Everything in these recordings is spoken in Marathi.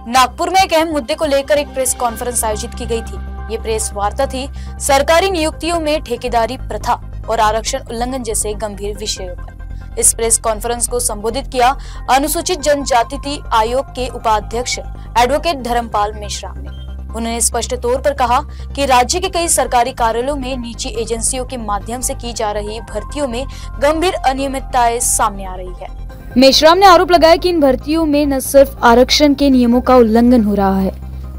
नागपुर में एक अहम मुद्दे को लेकर एक प्रेस कॉन्फ्रेंस आयोजित की गई थी। ये प्रेस वार्ता थी सरकारी नियुक्तियों में ठेकेदारी प्रथा और आरक्षण उल्लंघन जैसे गंभीर विषयों पर। इस प्रेस कॉन्फ्रेंस को संबोधित किया अनुसूचित जनजाति आयोग के उपाध्यक्ष एडवोकेट धर्मपाल मेश्राम ने। उन्होंने स्पष्ट तौर पर कहा कि राज्य के कई सरकारी कार्यालयों में निजी एजेंसियों के माध्यम से की जा रही भर्तियों में गंभीर अनियमितताएं सामने आ रही है। मेश्राम ने आरोप लगाया कि इन भर्तियों में न सिर्फ आरक्षण के नियमों का उल्लंघन हो रहा है,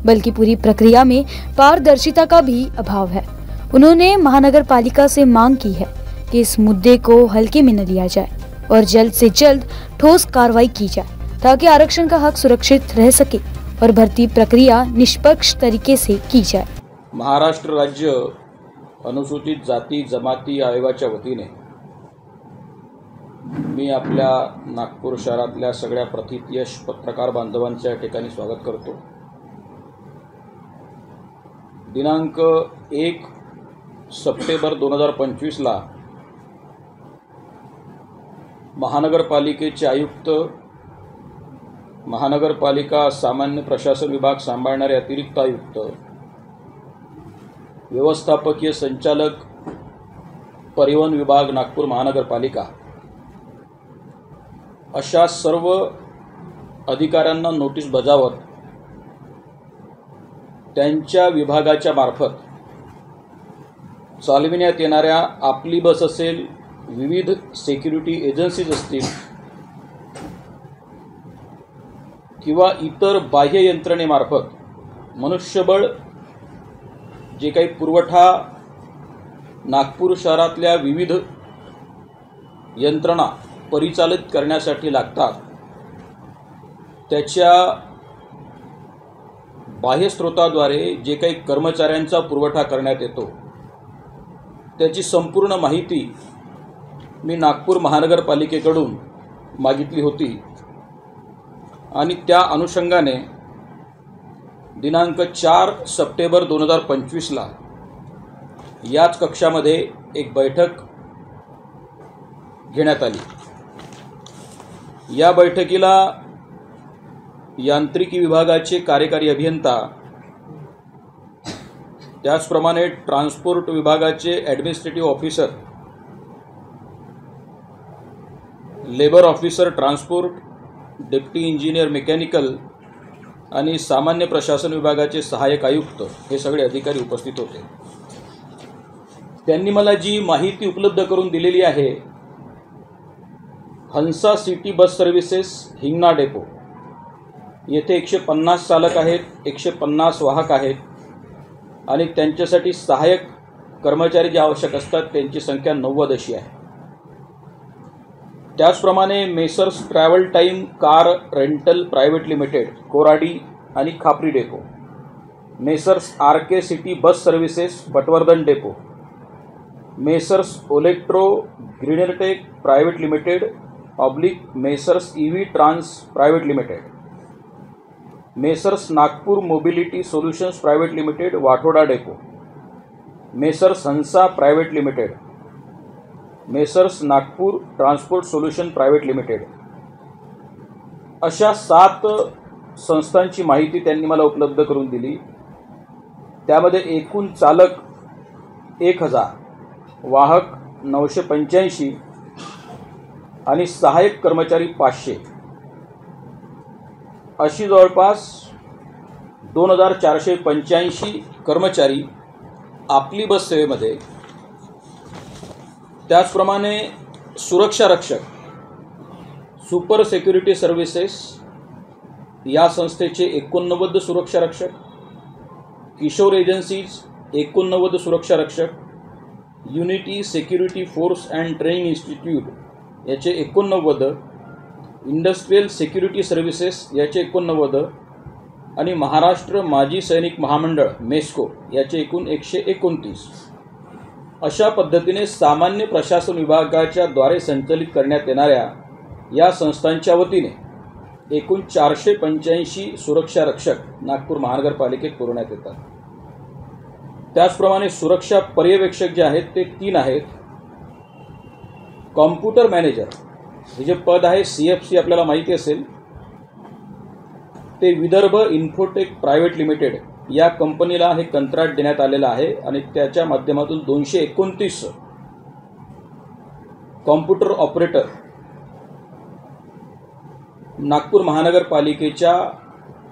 बल्कि पूरी प्रक्रिया में पारदर्शिता का भी अभाव है। उन्होंने महानगर पालिका से मांग की है कि इस मुद्दे को हल्के में न लिया जाए और जल्द से जल्द ठोस कार्रवाई की जाए ताकि आरक्षण का हक सुरक्षित रह सके और भर्ती प्रक्रिया निष्पक्ष तरीके से की जाए। महाराष्ट्र राज्य अनुसूचित जाती जमाती आयोगाच्या वतीने मी आपल्या नागपूर शहरातल्या सगळ्या प्रथितयश पत्रकार बांधवांच्या ठिकाणी स्वागत करतो। दिनांक 1 सप्टेंबर 2025 ला महानगरपालिकेचे आयुक्त, महानगरपालिका सामान्य प्रशासन विभाग सांभाळणारे अतिरिक्त आयुक्त, व्यवस्थापकीय संचालक परिवहन विभाग नागपूर महानगरपालिका अशा सर्व अधिकाऱ्यांना नोटीस बजावत त्यांच्या विभागाच्या मार्फत चालविण्यात येणाऱ्या आपली बस असेल, विविध सिक्युरिटी एजन्सीज असतील किंवा इतर बाह्य यंत्रणेमार्फत मनुष्यबळ जे काही पुरवठा नागपूर शहरातल्या विविध यंत्रणा परिचालित करण्यासाठी लागतात, त्याच्या बाह्य स्रोताद्वारे जे काही कर्मचाऱ्यांचा पुरवठा करण्यात येतो त्याची संपूर्ण माहिती मी नागपूर महानगरपालिकेकडून मागितली होती आणि त्या अनुषंगाने दिनांक 4 सप्टेंबर 2025 ला याच कक्षामध्ये एक बैठक घेण्यात आली। या बैठकीला यांत्रिकी विभागाचे कार्यकारी अभियंता, त्याचप्रमाणे ट्रान्सपोर्ट विभागाचे administrative officer, labour officer transport, deputy engineer mechanical आणि सामान्य प्रशासन विभागाचे सहाय्यक आयुक्त हे सगळे अधिकारी उपस्थित होते। त्यांनी मला जी माहिती उपलब्ध करून दिलेली आहे, Hansa city bus services Hingna depot येथे 150 चालक आहेत, 150 वाहक आहेत आणि त्यांच्यासाठी सहाय्यक कर्मचारी जे आवश्यक असतात त्यांची संख्या 90 अशी आहे। त्याचप्रमाणे messrs travel time car rental private limited Koradi आणि Khapri depot, messrs RK city bus services Patwardhan depot, messrs Olectra Greentech private limited oblique messrs EV trans private limited, messrs Nagpur mobility solutions private limited Wathoda depot, messrs Hansa private limited, messrs Nagpur transport solution private limited अशा 7 संस्थांची माहिती त्यांनी मला उपलब्ध करून दिली। त्यामध्ये एकूण चालक 1000, वाहक 985 आणि सहाय्यक कर्मचारी 500 अशी जवळपास 2485 कर्मचारी आपली बस सेवेमध्ये, त्याचप्रमाणे सुरक्षा रक्षक सुपर सिक्युरिटी सर्व्हिसेस या संस्थेचे 89 सुरक्षा रक्षक, किशोर एजन्सीज 89 सुरक्षा रक्षक, unity security force and training institute याचे 89, इंडस्ट्रियल सिक्युरिटी सर्व्हिसेस याचे 89 आणि महाराष्ट्र माजी सैनिक महामंडळ मेस्को याचे एकूण 129 अशा पद्धतीने सामान्य प्रशासन विभागाच्या द्वारे संचालित करण्यात येणाऱ्या या संस्थांच्या वतीने एकूण 485 सुरक्षा रक्षक नागपूर महानगरपालिकेत पुरवण्यात येतात। त्याचप्रमाणे सुरक्षा पर्यवेक्षक जे आहेत ते 3 आहेत। कॉम्प्युटर मॅनेजर हे जे पद आहे CFC आपल्याला माहिती असेल, ते विदर्भ इन्फोटेक प्रायव्हेट लिमिटेड या कंपनीला हे कंत्राट देण्यात आलेलं आहे आणि त्याच्या माध्यमातून 229 कॉम्प्युटर ऑपरेटर नागपूर महानगरपालिकेच्या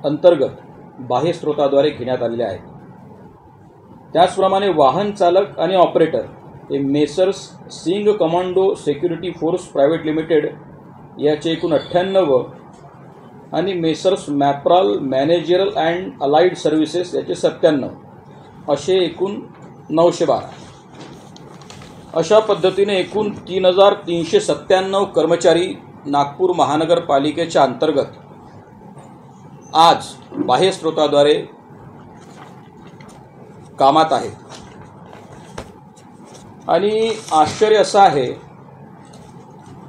अंतर्गत बाह्य स्रोताद्वारे घेण्यात आलेले आहेत. त्याचप्रमाणे वाहन चालक आणि ऑपरेटर हे messrs Singh commando security force private limited याचे एकूण 98 आणि messrs Maproll managerial and allied services याचे 97 असे एकूण 912. अशा पद्धतीने एकूण 3397 कर्मचारी नागपूर महानगरपालिकेच्या अंतर्गत आज बाह्य स्रोताद्वारे कामात आहेत. आणि आश्चर्य असं आहे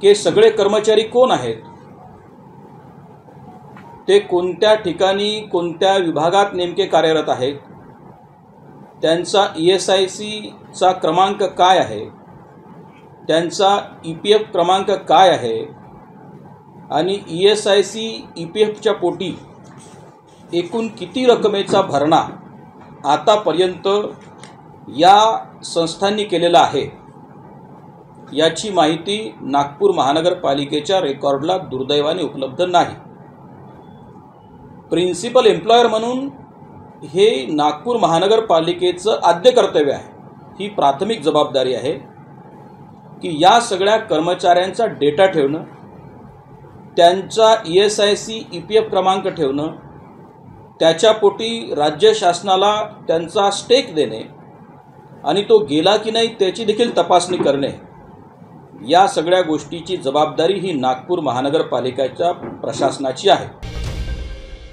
की सगळे कर्मचारी कोण आहेत, ते कोणत्या ठिकाणी कोणत्या विभागात नेमके कार्यरत आहेत, त्यांचा ESICचा क्रमांक काय आहे, त्यांचा EPF क्रमांक काय आहे आणि ESIC EPFच्या पोटी एकूण किती रकमेचा भरणा आतापर्यंत या संस्थांनी केलेला आहे याची माहिती नागपूर महानगरपालिकेच्या रेकॉर्डला दुर्दैवाने उपलब्ध नाही. प्रिन्सिपल एम्प्लॉयर म्हणून हे नागपूर महानगरपालिकेचं आद्य कर्तव्य आहे. ही प्राथमिक जबाबदारी आहे की या सगळ्या कर्मचाऱ्यांचा डेटा ठेवणं, त्यांचा ESIC EPF क्रमांक ठेवणं, त्याच्यापोटी राज्य शासनाला त्यांचा स्टेक देणे आणि तो गेला की नाही त्याची देखील तपासणी करणे, या सगळ्या गोष्टीची जबाबदारी ही नागपूर महानगरपालिकेच्या प्रशासनाची आहे.